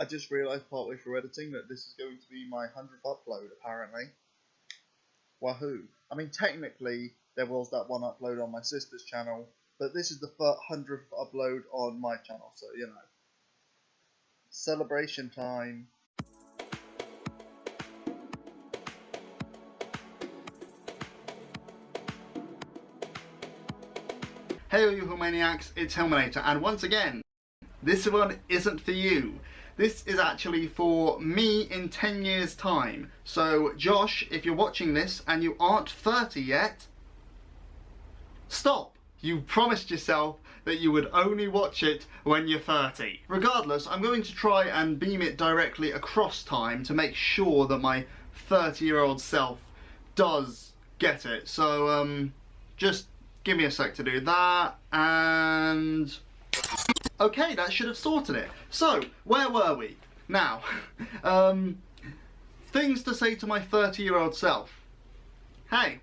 I just realised partway through editing that this is going to be my 100th upload, apparently. Wahoo. I mean, technically, there was that one upload on my sister's channel, but this is the 100th upload on my channel, so, you know. Celebration time. Hey all you Hillmaniacs, it's Hillmanator, and once again, this one isn't for you. This is actually for me in 10 years time. So Josh, if you're watching this and you aren't 30 yet, stop. You promised yourself that you would only watch it when you're 30. Regardless, I'm going to try and beam it directly across time to make sure that my 30-year-old self does get it. So just give me a sec to do that, and okay, that should have sorted it. So, where were we? Now, things to say to my 30-year-old self. Hey,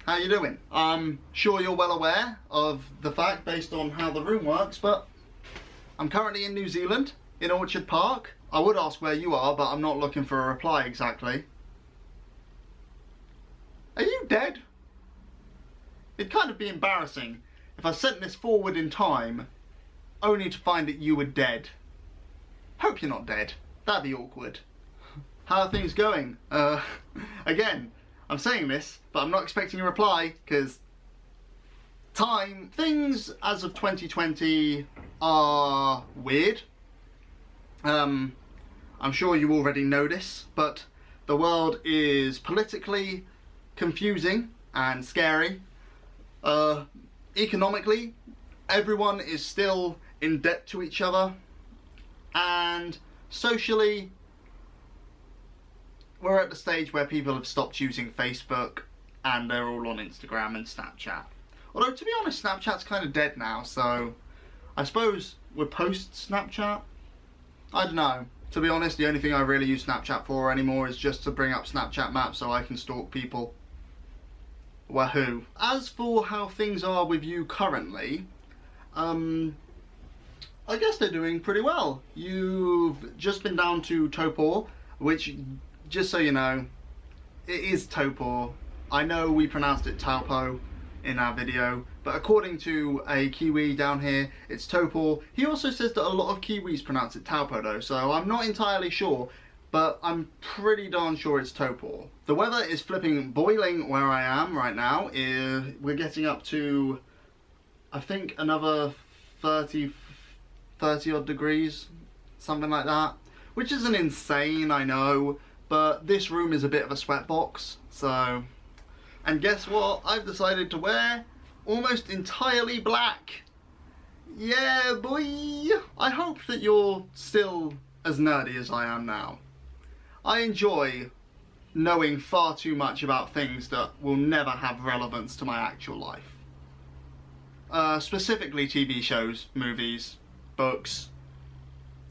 how you doing? I'm sure you're well aware of the fact, based on how the room works, but I'm currently in New Zealand, in Orchard Park. I would ask where you are, but I'm not looking for a reply exactly. Are you dead? It'd kind of be embarrassing if I sent this forward in time only to find that you were dead. Hope you're not dead. That'd be awkward. How are things going? Again, I'm saying this, but I'm not expecting a reply because time. Things as of 2020 are weird. I'm sure you already know this, but the world is politically confusing and scary. Economically, everyone is still in debt to each other, and socially, we're at the stage where people have stopped using Facebook and they're all on Instagram and Snapchat. Although, to be honest, Snapchat's kind of dead now, so I suppose we're post-Snapchat. I don't know. To be honest, the only thing I really use Snapchat for anymore is just to bring up Snapchat maps so I can stalk people. Wahoo. As for how things are with you currently, I guess they're doing pretty well. You've just been down to Topor, which, just so you know, it is Topor. I know we pronounced it Taupo in our video, but according to a Kiwi down here, it's Topor. He also says that a lot of Kiwis pronounce it Taupo though, so I'm not entirely sure, but I'm pretty darn sure it's Topor. The weather is flipping boiling where I am right now. We're getting up to, I think, another 30 odd degrees, something like that, which isn't insane, I know, but this room is a bit of a sweatbox, so. And guess what? I've decided to wear almost entirely black. Yeah, boy! I hope that you're still as nerdy as I am now. I enjoy knowing far too much about things that will never have relevance to my actual life. Specifically TV shows, movies, books,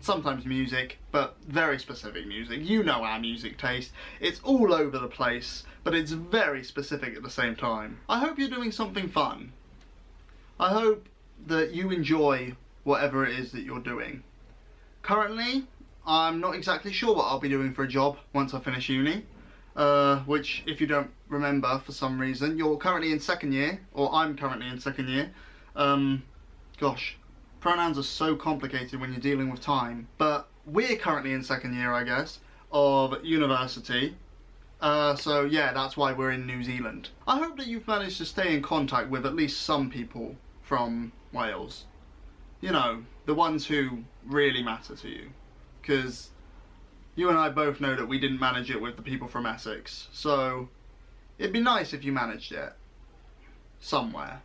sometimes music, but very specific music. You know our music taste. It's all over the place, but it's very specific at the same time. I hope you're doing something fun. I hope that you enjoy whatever it is that you're doing. Currently, I'm not exactly sure what I'll be doing for a job once I finish uni, which, if you don't remember for some reason, you're currently in second year, or I'm currently in second year. Gosh, pronouns are so complicated when you're dealing with time, but we're currently in second year, I guess, of university. So yeah, that's why we're in New Zealand. I hope that you've managed to stay in contact with at least some people from Wales. You know, the ones who really matter to you. Because you and I both know that we didn't manage it with the people from Essex, so it'd be nice if you managed it somewhere,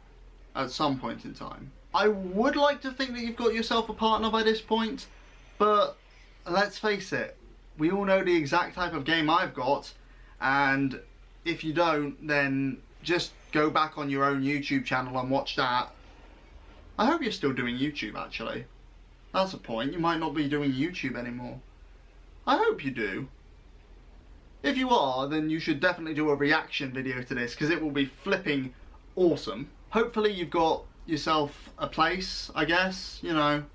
at some point in time. I would like to think that you've got yourself a partner by this point, but let's face it, we all know the exact type of game I've got, and if you don't, then just go back on your own YouTube channel and watch that. I hope you're still doing YouTube, actually. That's a point. You might not be doing YouTube anymore. I hope you do. If you are, then you should definitely do a reaction video to this, because it will be flipping awesome. Hopefully you've got yourself a place, I guess, you know,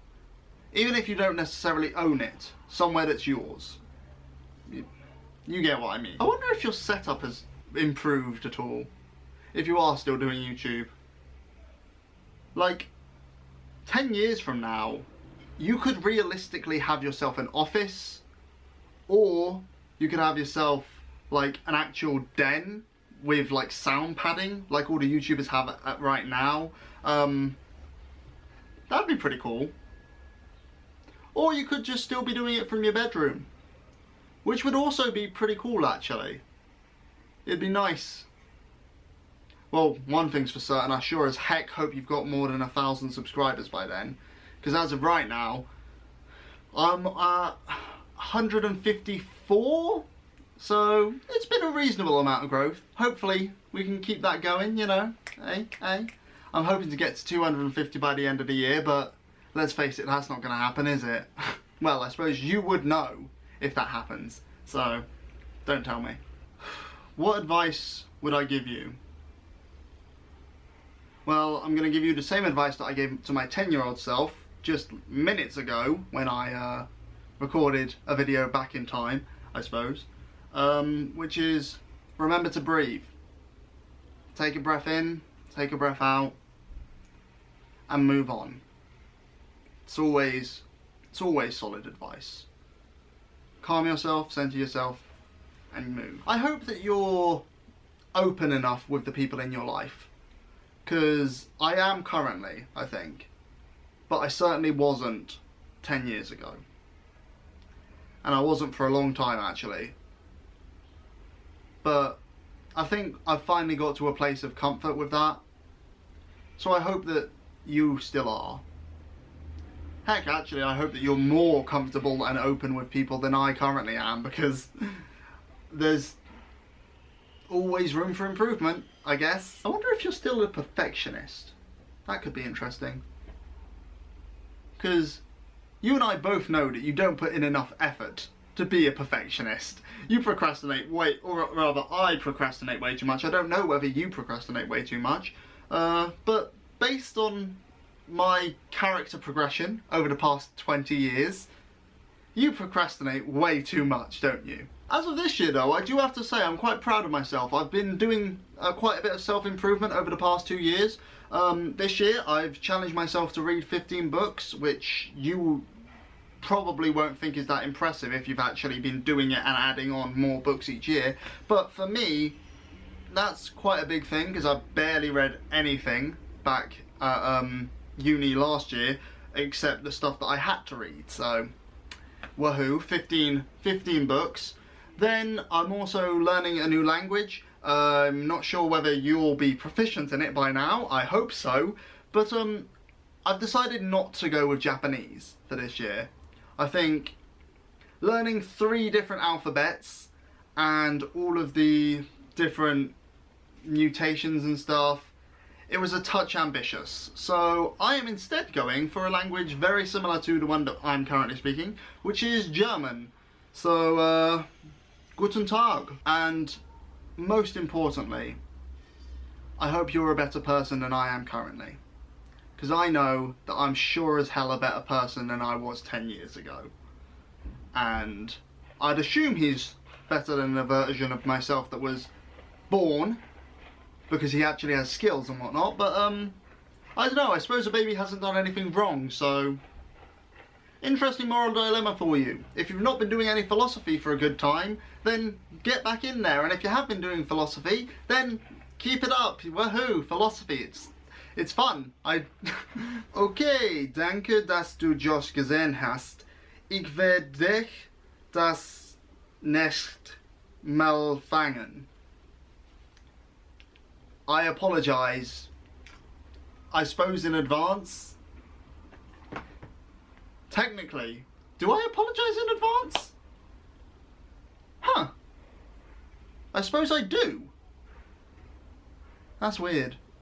even if you don't necessarily own it, somewhere that's yours. You get what I mean. I wonder if your setup has improved at all, if you are still doing YouTube. Like, 10 years from now, you could realistically have yourself an office, or you could have yourself like an actual den with like sound padding, like all the YouTubers have right now. That'd be pretty cool. Or you could just still be doing it from your bedroom, which would also be pretty cool actually. It'd be nice. Well, one thing's for certain, I sure as heck hope you've got more than 1,000 subscribers by then. Because as of right now, I'm at 154, so it's been a reasonable amount of growth. Hopefully we can keep that going, you know, I'm hoping to get to 250 by the end of the year, but let's face it, that's not going to happen, is it? Well, I suppose you would know if that happens, so don't tell me. What advice would I give you? Well, I'm going to give you the same advice that I gave to my 10-year-old self just minutes ago when I recorded a video back in time, I suppose, which is remember to breathe. Take a breath in, take a breath out, and move on. It's always solid advice. Calm yourself, center yourself, and move. I hope that you're open enough with the people in your life, because I am currently, I think, but I certainly wasn't 10 years ago. And I wasn't for a long time actually. But I think I've finally got to a place of comfort with that. So I hope that you still are. Heck, actually, I hope that you're more comfortable and open with people than I currently am, because there's always room for improvement, I guess. I wonder if you're still a perfectionist. That could be interesting. Because you and I both know that you don't put in enough effort to be a perfectionist. You procrastinate or rather I procrastinate way too much. I don't know whether you procrastinate way too much, but based on my character progression over the past 20 years, you procrastinate way too much, don't you? As of this year though, I do have to say I'm quite proud of myself. I've been doing quite a bit of self-improvement over the past 2 years. This year I've challenged myself to read 15 books, which you probably won't think is that impressive if you've actually been doing it and adding on more books each year. But for me, that's quite a big thing, because I barely read anything back at uni last year, except the stuff that I had to read. So, woohoo, 15 books. Then I'm also learning a new language. I'm not sure whether you'll be proficient in it by now, I hope so, but I've decided not to go with Japanese for this year. I think learning 3 different alphabets and all of the different mutations and stuff, it was a touch ambitious. So I am instead going for a language very similar to the one that I'm currently speaking, which is German. So, Guten Tag. And most importantly, I hope you're a better person than I am currently. Because I know that I'm sure as hell a better person than I was 10 years ago. And I'd assume he's better than the version of myself that was born, because he actually has skills and whatnot, but I don't know, I suppose the baby hasn't done anything wrong, so interesting moral dilemma for you. If you've not been doing any philosophy for a good time, then get back in there, and if you have been doing philosophy, then keep it up. Woohoo, philosophy, it's fun. Okay, danke, dass du Josh gesehen hast. Ich werde dich das nicht mal fangen. I apologise, I suppose in advance. Technically, do I apologise in advance? Huh. I suppose I do. That's weird.